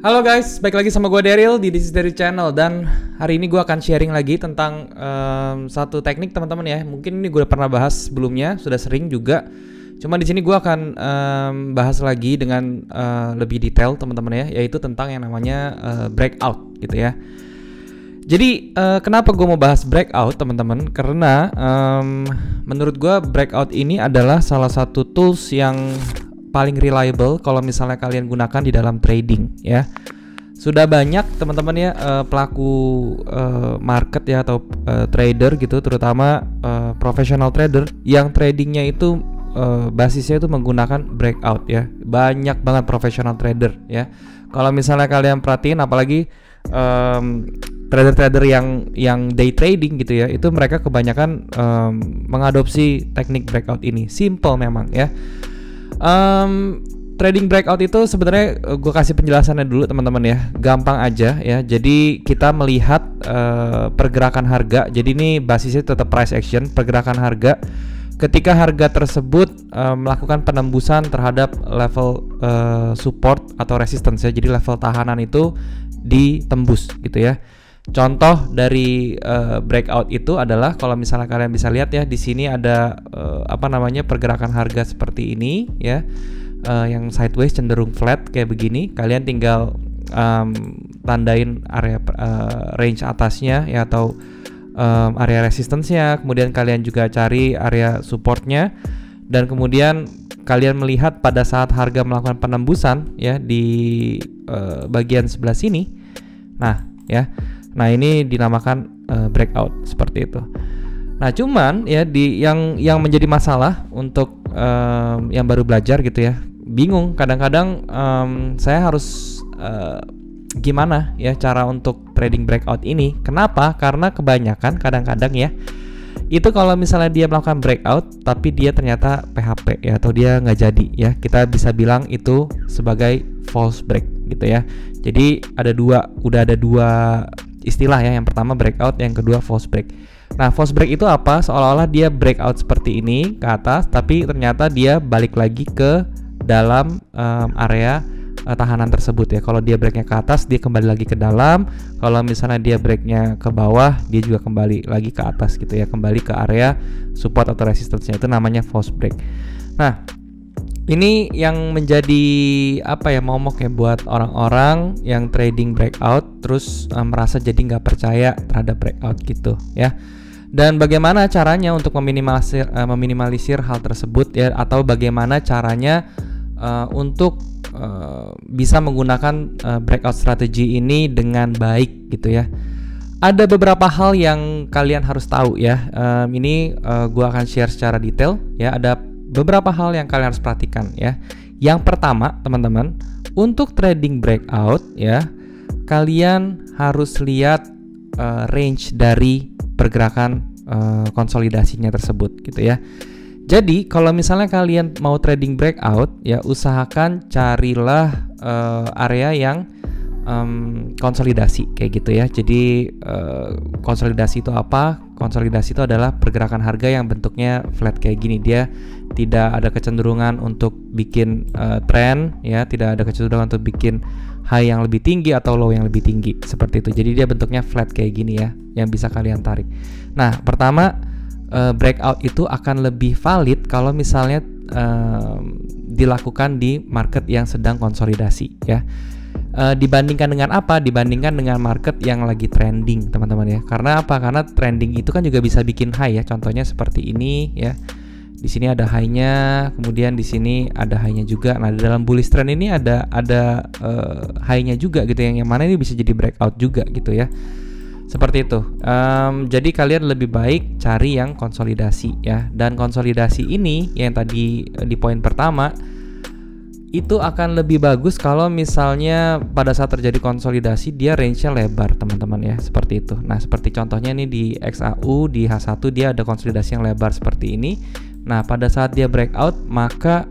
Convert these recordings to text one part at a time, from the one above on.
Halo guys, balik lagi sama gue Daryl di This is Daryl Channel. Dan hari ini gue akan sharing lagi tentang satu teknik teman-teman ya. Mungkin ini gue udah pernah bahas sebelumnya, sudah sering juga. Cuma di sini gue akan bahas lagi dengan lebih detail teman-teman ya, yaitu tentang yang namanya breakout gitu ya. Jadi kenapa gue mau bahas breakout teman-teman? Karena menurut gue breakout ini adalah salah satu tools yang paling reliable kalau misalnya kalian gunakan di dalam trading ya. Sudah banyak teman-teman ya pelaku market ya atau trader gitu, terutama professional trader yang tradingnya itu basisnya itu menggunakan breakout ya. Banyak banget professional trader ya. Kalau misalnya kalian perhatiin, apalagi trader-trader yang day trading gitu ya, itu mereka kebanyakan mengadopsi teknik breakout ini. Simple memang ya. Trading breakout itu sebenarnya gue kasih penjelasannya dulu teman-teman ya, gampang aja ya. Jadi kita melihat pergerakan harga. Jadi ini basisnya tetap price action, pergerakan harga. Ketika harga tersebut melakukan penembusan terhadap level support atau resistance ya, jadi level tahanan itu ditembus gitu ya. Contoh dari breakout itu adalah kalau misalnya kalian bisa lihat ya, di sini ada pergerakan harga seperti ini ya, yang sideways cenderung flat kayak begini. Kalian tinggal tandain area range atasnya ya, atau area resistance-nya. Kemudian kalian juga cari area supportnya, dan kemudian kalian melihat pada saat harga melakukan penembusan ya di bagian sebelah sini. Nah ini dinamakan breakout seperti itu. Nah cuman ya yang menjadi masalah untuk yang baru belajar gitu ya, bingung kadang-kadang saya harus gimana ya cara untuk trading breakout ini. Kenapa? Karena kebanyakan kadang-kadang ya itu kalau misalnya dia melakukan breakout tapi dia ternyata PHP ya, atau dia nggak jadi ya, kita bisa bilang itu sebagai false break gitu ya. Jadi udah ada dua istilah ya, yang pertama breakout, yang kedua false break. Nah false break itu apa? Seolah-olah dia breakout seperti ini ke atas, tapi ternyata dia balik lagi ke dalam area tahanan tersebut ya. Kalau dia breaknya ke atas, dia kembali lagi ke dalam. Kalau misalnya dia breaknya ke bawah, dia juga kembali lagi ke atas gitu ya, kembali ke area support atau resistance-nya. Itu namanya false break. Nah ini yang menjadi momok ya buat orang-orang yang trading breakout terus merasa jadi nggak percaya terhadap breakout gitu ya. Dan bagaimana caranya untuk meminimalisir hal tersebut ya, atau bagaimana caranya untuk bisa menggunakan breakout strategi ini dengan baik gitu ya. Ada beberapa hal yang kalian harus tahu ya. Ini gua akan share secara detail ya. Ada beberapa hal yang kalian harus perhatikan ya. Yang pertama teman-teman, untuk trading breakout ya, kalian harus lihat range dari pergerakan konsolidasinya tersebut gitu ya. Jadi kalau misalnya kalian mau trading breakout ya, usahakan carilah area yang konsolidasi kayak gitu ya. Jadi konsolidasi itu apa? Konsolidasi itu adalah pergerakan harga yang bentuknya flat kayak gini. Dia tidak ada kecenderungan untuk bikin trend ya, tidak ada kecenderungan untuk bikin high yang lebih tinggi atau low yang lebih tinggi seperti itu. Jadi dia bentuknya flat kayak gini ya, yang bisa kalian tarik. Nah pertama, breakout itu akan lebih valid kalau misalnya dilakukan di market yang sedang konsolidasi ya. Dibandingkan dengan apa? Dibandingkan dengan market yang lagi trending teman-teman ya. Karena apa? Karena trending itu kan juga bisa bikin high ya. Contohnya seperti ini ya. Di sini ada high-nya, kemudian di sini ada high-nya juga. Nah, di dalam bullish trend ini ada high-nya juga gitu, yang mana ini bisa jadi breakout juga gitu ya. Seperti itu. Jadi kalian lebih baik cari yang konsolidasi ya. Dan konsolidasi ini yang tadi di poin pertama, itu akan lebih bagus kalau misalnya pada saat terjadi konsolidasi dia range-nya lebar teman-teman ya, seperti itu. Nah seperti contohnya nih di XAU, di H1 dia ada konsolidasi yang lebar seperti ini. Nah pada saat dia breakout, maka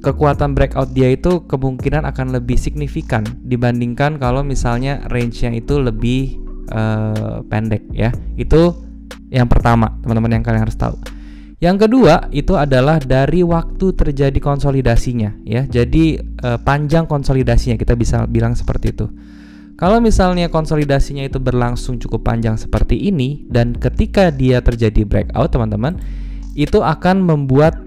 kekuatan breakout dia itu kemungkinan akan lebih signifikan dibandingkan kalau misalnya range-nya itu lebih pendek ya. Itu yang pertama teman-teman yang kalian harus tahu. Yang kedua itu adalah dari waktu terjadi konsolidasinya ya. Jadi panjang konsolidasinya, kita bisa bilang seperti itu. Kalau misalnya konsolidasinya itu berlangsung cukup panjang seperti ini, dan ketika dia terjadi breakout teman-teman, itu akan membuat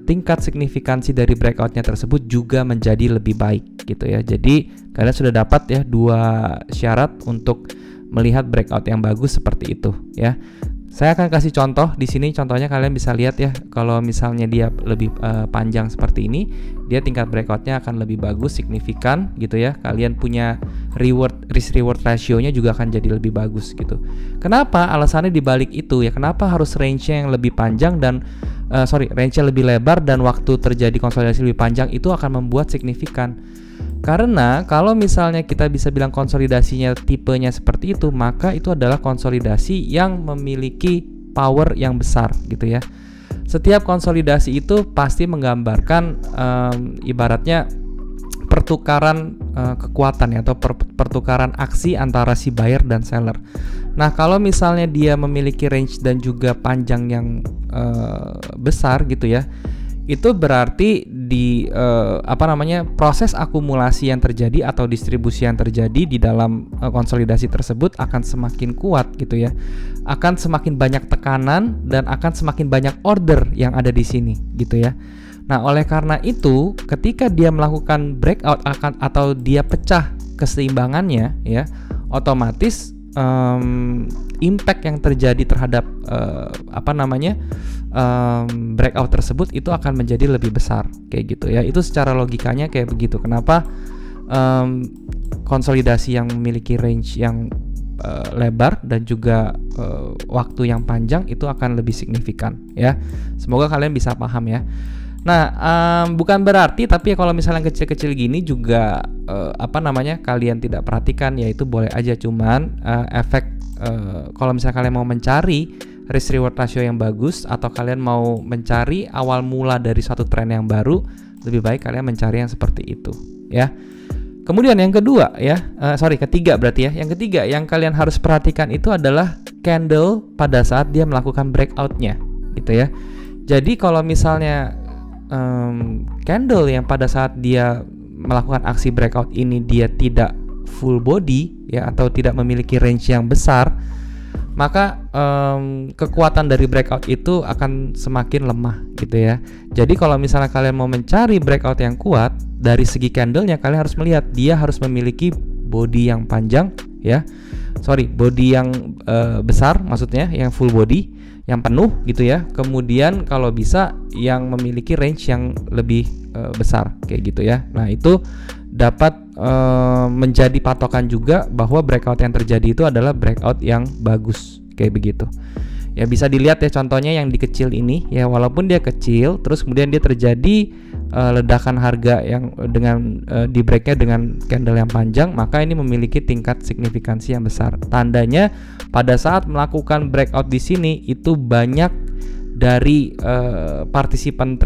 tingkat signifikansi dari breakoutnya tersebut juga menjadi lebih baik gitu ya. Jadi kalian sudah dapat ya 2 syarat untuk melihat breakout yang bagus seperti itu ya. Saya akan kasih contoh di sini. Contohnya kalian bisa lihat ya, kalau misalnya dia lebih panjang seperti ini, dia tingkat breakoutnya akan lebih bagus, signifikan gitu ya. Kalian punya risk reward ratio-nya juga akan jadi lebih bagus gitu. Kenapa? Alasannya dibalik itu ya. Kenapa harus range-nya yang lebih panjang dan range-nya lebih lebar dan waktu terjadi konsolidasi lebih panjang itu akan membuat signifikan. Karena kalau misalnya kita bisa bilang konsolidasinya tipenya seperti itu, maka itu adalah konsolidasi yang memiliki power yang besar gitu ya. Setiap konsolidasi itu pasti menggambarkan ibaratnya pertukaran kekuatan ya, atau pertukaran aksi antara si buyer dan seller. Nah, kalau misalnya dia memiliki range dan juga panjang yang besar gitu ya, itu berarti di proses akumulasi yang terjadi atau distribusi yang terjadi di dalam konsolidasi tersebut akan semakin kuat gitu ya. Akan semakin banyak tekanan dan akan semakin banyak order yang ada di sini gitu ya. Nah, oleh karena itu ketika dia melakukan breakout atau dia pecah keseimbangannya ya, otomatis impact yang terjadi terhadap breakout tersebut itu akan menjadi lebih besar kayak gitu ya. Itu secara logikanya kayak begitu. Kenapa konsolidasi yang memiliki range yang lebar dan juga waktu yang panjang itu akan lebih signifikan ya. Semoga kalian bisa paham ya. Nah, bukan berarti tapi kalau misalnya kecil-kecil gini juga kalian tidak perhatikan, ya itu boleh aja. Cuman efek kalau misalnya kalian mau mencari risk reward ratio yang bagus atau kalian mau mencari awal mula dari suatu tren yang baru, lebih baik kalian mencari yang seperti itu ya. Kemudian yang kedua ya, ketiga berarti ya. Yang ketiga yang kalian harus perhatikan itu adalah candle pada saat dia melakukan breakoutnya gitu ya. Jadi kalau misalnya candle yang pada saat dia melakukan aksi breakout ini dia tidak full body ya, atau tidak memiliki range yang besar, maka kekuatan dari breakout itu akan semakin lemah gitu ya. Jadi kalau misalnya kalian mau mencari breakout yang kuat dari segi candlenya, kalian harus melihat dia harus memiliki body yang panjang ya, body yang besar, maksudnya yang full body, yang penuh gitu ya. Kemudian kalau bisa yang memiliki range yang lebih besar kayak gitu ya. Nah, itu dapat menjadi patokan juga bahwa breakout yang terjadi itu adalah breakout yang bagus kayak begitu. Ya bisa dilihat ya contohnya yang di kecil ini ya, walaupun dia kecil terus kemudian dia terjadi ledakan harga yang dengan di breaknya dengan candle yang panjang, maka ini memiliki tingkat signifikansi yang besar. Tandanya pada saat melakukan breakout di sini itu banyak dari partisipan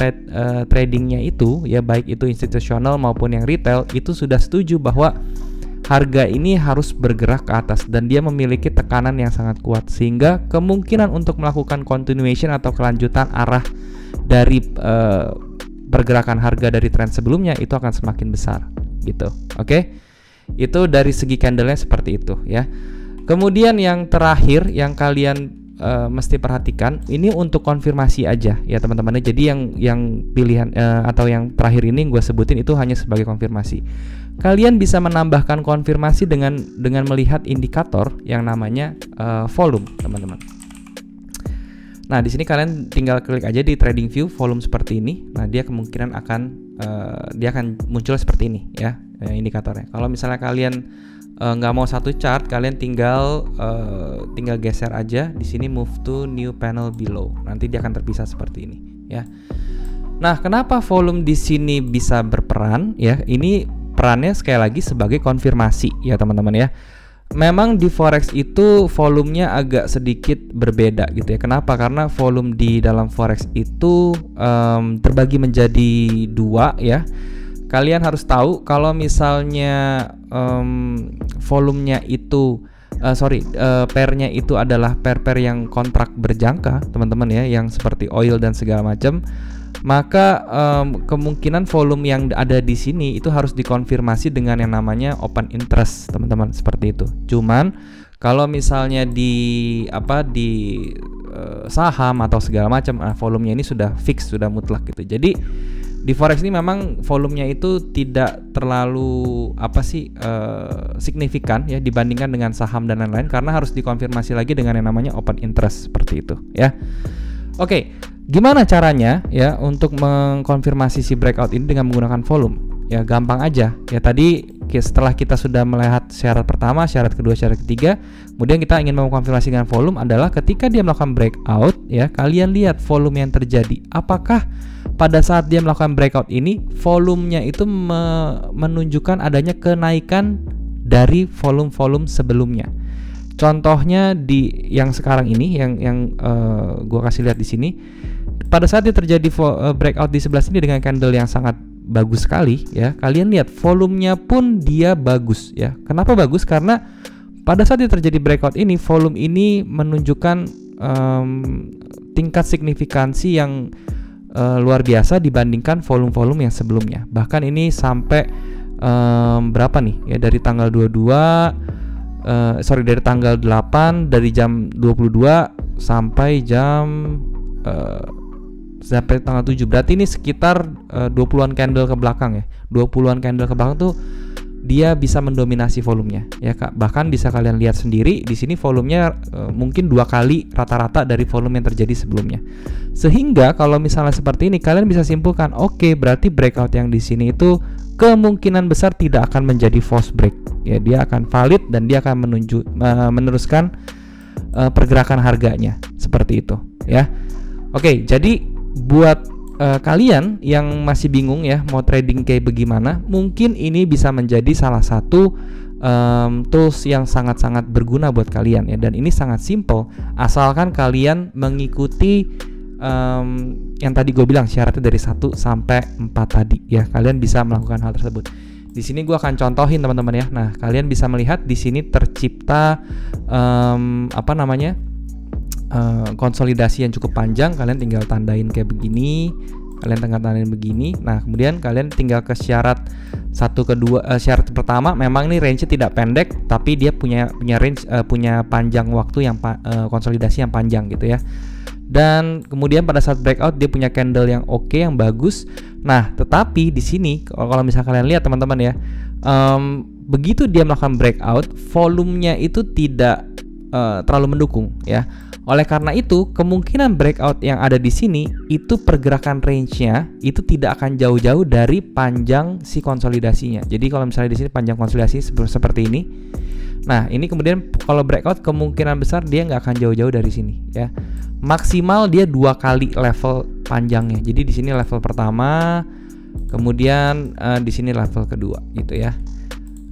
tradingnya itu ya, baik itu institusional maupun yang retail, itu sudah setuju bahwa harga ini harus bergerak ke atas dan dia memiliki tekanan yang sangat kuat, sehingga kemungkinan untuk melakukan continuation atau kelanjutan arah dari pergerakan harga dari tren sebelumnya itu akan semakin besar gitu. Oke? Itu dari segi candlenya seperti itu ya. Kemudian yang terakhir yang kalian mesti perhatikan, ini untuk konfirmasi aja ya teman-teman. Jadi yang pilihan atau yang terakhir ini gue sebutin itu hanya sebagai konfirmasi. Kalian bisa menambahkan konfirmasi dengan melihat indikator yang namanya volume, teman-teman. Nah, di sini kalian tinggal klik aja di trading view volume seperti ini. Nah, dia kemungkinan dia akan muncul seperti ini ya, indikatornya. Kalau misalnya kalian nggak mau satu chart, kalian tinggal geser aja di sini, move to new panel below. Nanti dia akan terpisah seperti ini ya. Nah, kenapa volume di sini bisa berperan ya? Ini perannya sekali lagi sebagai konfirmasi ya teman-teman ya. Memang di forex itu volumenya agak sedikit berbeda gitu ya. Kenapa? Karena volume di dalam forex itu terbagi menjadi dua ya. Kalian harus tahu kalau misalnya volumenya itu pairnya itu adalah pair yang kontrak berjangka teman-teman ya, yang seperti oil dan segala macam, maka kemungkinan volume yang ada di sini itu harus dikonfirmasi dengan yang namanya open interest teman-teman, seperti itu. Cuman kalau misalnya di saham atau segala macam, volumenya ini sudah fix, sudah mutlak gitu. Jadi di forex ini memang volumenya itu tidak terlalu signifikan ya dibandingkan dengan saham dan lain-lain, karena harus dikonfirmasi lagi dengan yang namanya open interest, seperti itu ya. Oke, gimana caranya ya untuk mengkonfirmasi si breakout ini dengan menggunakan volume? Ya gampang aja ya. Tadi setelah kita sudah melihat syarat pertama, syarat kedua, syarat ketiga, kemudian kita ingin mengkonfirmasi dengan volume adalah ketika dia melakukan breakout ya, kalian lihat volume yang terjadi. Apakah pada saat dia melakukan breakout ini volumenya itu menunjukkan adanya kenaikan dari volume-volume sebelumnya? Contohnya di yang sekarang ini, yang gua kasih lihat di sini, pada saat dia terjadi breakout di sebelah sini dengan candle yang sangat bagus sekali ya, kalian lihat volumenya pun dia bagus ya. Kenapa bagus? Karena pada saat dia terjadi breakout ini, volume ini menunjukkan tingkat signifikansi yang luar biasa dibandingkan volume-volume yang sebelumnya. Bahkan ini sampai berapa nih ya, dari tanggal 22 dari tanggal 8, dari jam 22 sampai jam sampai tanggal 7. Berarti ini sekitar 20-an candle ke belakang ya. 20-an candle ke belakang tuh dia bisa mendominasi volumenya ya Kak. Bahkan bisa kalian lihat sendiri di sini volumenya mungkin 2 kali rata-rata dari volume yang terjadi sebelumnya. Sehingga kalau misalnya seperti ini, kalian bisa simpulkan, oke, berarti breakout yang di sini itu kemungkinan besar tidak akan menjadi false break ya. Dia akan valid dan dia akan meneruskan pergerakan harganya, seperti itu ya. Oke, jadi buat kalian yang masih bingung ya mau trading kayak bagaimana, mungkin ini bisa menjadi salah satu tools yang sangat-sangat berguna buat kalian ya. Dan ini sangat simple, asalkan kalian mengikuti yang tadi gue bilang syaratnya dari 1 sampai 4 tadi ya, kalian bisa melakukan hal tersebut. Di sini gue akan contohin teman-teman ya. Nah, kalian bisa melihat di sini tercipta konsolidasi yang cukup panjang. Kalian tinggal tandain kayak begini, kalian tinggal tandain begini. Nah, kemudian kalian tinggal ke syarat syarat pertama. Memang ini range-nya tidak pendek, tapi dia punya range, punya panjang waktu yang konsolidasi yang panjang gitu ya. Dan kemudian pada saat breakout dia punya candle yang oke, yang bagus. Nah, tetapi di sini kalau misalnya kalian lihat teman-teman ya, begitu dia melakukan breakout, volumenya itu tidak terlalu mendukung ya. Oleh karena itu, kemungkinan breakout yang ada di sini itu pergerakan range-nya itu tidak akan jauh-jauh dari panjang si konsolidasinya. Jadi kalau misalnya di sini panjang konsolidasi seperti ini, nah ini kemudian kalau breakout kemungkinan besar dia nggak akan jauh-jauh dari sini ya. Maksimal dia 2 kali level panjangnya. Jadi di sini level pertama, kemudian di sini level kedua gitu ya.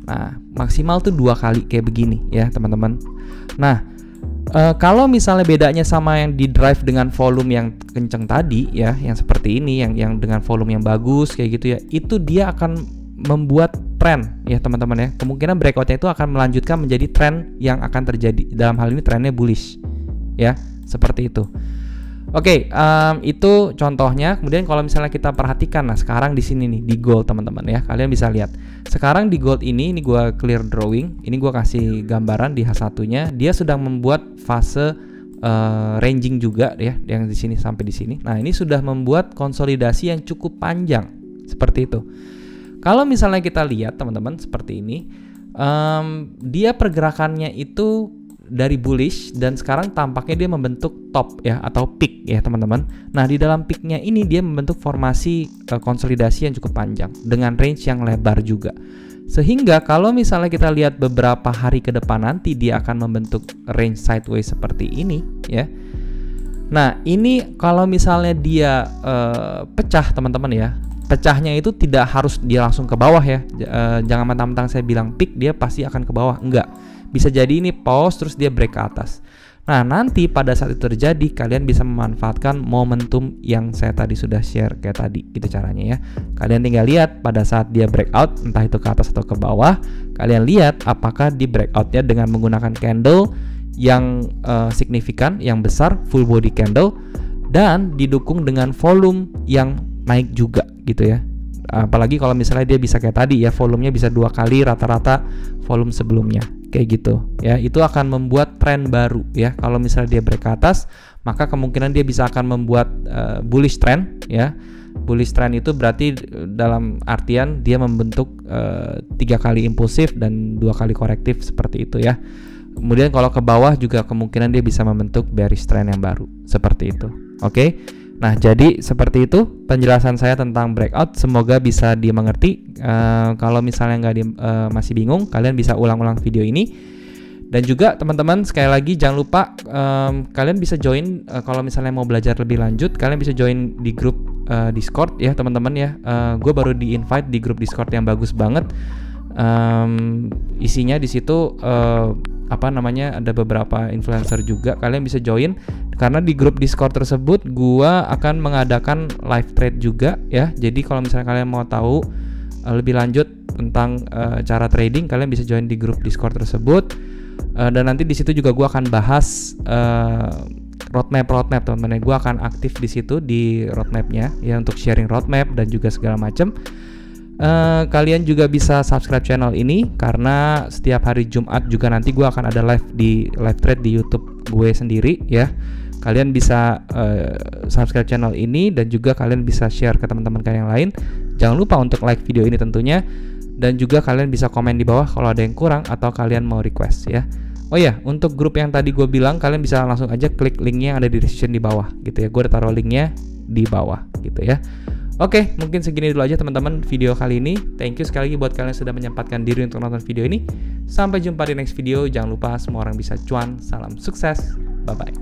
Nah, maksimal tuh 2 kali kayak begini ya teman-teman. Nah, kalau misalnya bedanya sama yang di drive dengan volume yang kenceng tadi ya, yang seperti ini, yang dengan volume yang bagus kayak gitu ya, itu dia akan membuat tren ya teman-teman ya. Kemungkinan breakoutnya itu akan melanjutkan menjadi tren yang akan terjadi. Dalam hal ini trennya bullish ya, seperti itu. Oke, itu contohnya. Kemudian kalau misalnya kita perhatikan, nah sekarang di sini nih di gold teman-teman ya, kalian bisa lihat. Sekarang di gold ini gua clear drawing, ini gua kasih gambaran di H1-nya, dia sedang membuat fase ranging juga ya, yang di sini sampai di sini. Nah, ini sudah membuat konsolidasi yang cukup panjang seperti itu. Kalau misalnya kita lihat teman-teman seperti ini, dia pergerakannya itu dari bullish dan sekarang tampaknya dia membentuk top ya atau peak ya teman-teman. Nah, di dalam peaknya ini dia membentuk formasi konsolidasi yang cukup panjang dengan range yang lebar juga. Sehingga kalau misalnya kita lihat beberapa hari ke depan nanti dia akan membentuk range sideways seperti ini ya. Nah, ini kalau misalnya dia pecah teman-teman ya. Pecahnya itu tidak harus dia langsung ke bawah ya. Jangan mentang-mentang saya bilang peak dia pasti akan ke bawah. Enggak. Bisa jadi ini pause terus dia break ke atas. Nah, nanti pada saat itu terjadi, kalian bisa memanfaatkan momentum yang saya tadi sudah share kayak tadi, gitu caranya ya. Kalian tinggal lihat pada saat dia breakout, entah itu ke atas atau ke bawah, kalian lihat apakah di breakoutnya dengan menggunakan candle yang signifikan, yang besar, full body candle, dan didukung dengan volume yang naik juga gitu ya. Apalagi kalau misalnya dia bisa kayak tadi ya, volumenya bisa 2 kali rata-rata volume sebelumnya, kayak gitu ya. Itu akan membuat tren baru ya. Kalau misalnya dia break ke atas, maka kemungkinan dia bisa akan membuat bullish trend ya. Bullish trend itu berarti dalam artian dia membentuk 3 kali impulsif dan 2 kali korektif seperti itu ya. Kemudian kalau ke bawah juga kemungkinan dia bisa membentuk bearish trend yang baru seperti itu. Oke. Nah, jadi seperti itu penjelasan saya tentang breakout. Semoga bisa dimengerti. Kalau misalnya masih bingung, kalian bisa ulang-ulang video ini. Dan juga teman-teman, sekali lagi jangan lupa kalian bisa join kalau misalnya mau belajar lebih lanjut. Kalian bisa join di grup Discord ya teman-teman ya. Gue baru di-invite di grup Discord yang bagus banget. Isinya di situ ada beberapa influencer juga. Kalian bisa join karena di grup Discord tersebut gua akan mengadakan live trade juga ya. Jadi kalau misalnya kalian mau tahu lebih lanjut tentang cara trading, kalian bisa join di grup Discord tersebut. Dan nanti di situ juga gua akan bahas roadmap teman-teman. Gua akan aktif di situ di roadmapnya ya, untuk sharing roadmap dan juga segala macam. Kalian juga bisa subscribe channel ini karena setiap hari Jumat juga nanti gue akan ada live trade di YouTube gue sendiri ya. Kalian bisa subscribe channel ini dan juga kalian bisa share ke teman-teman kalian yang lain. Jangan lupa untuk like video ini tentunya, dan juga kalian bisa komen di bawah kalau ada yang kurang atau kalian mau request ya. Oh ya, untuk grup yang tadi gue bilang, kalian bisa langsung aja klik linknya yang ada di description di bawah gitu ya. Gue udah taruh linknya di bawah gitu ya. Oke, mungkin segini dulu aja teman-teman video kali ini. Thank you sekali lagi buat kalian yang sudah menyempatkan diri untuk nonton video ini. Sampai jumpa di next video. Jangan lupa semua orang bisa cuan. Salam sukses. Bye-bye.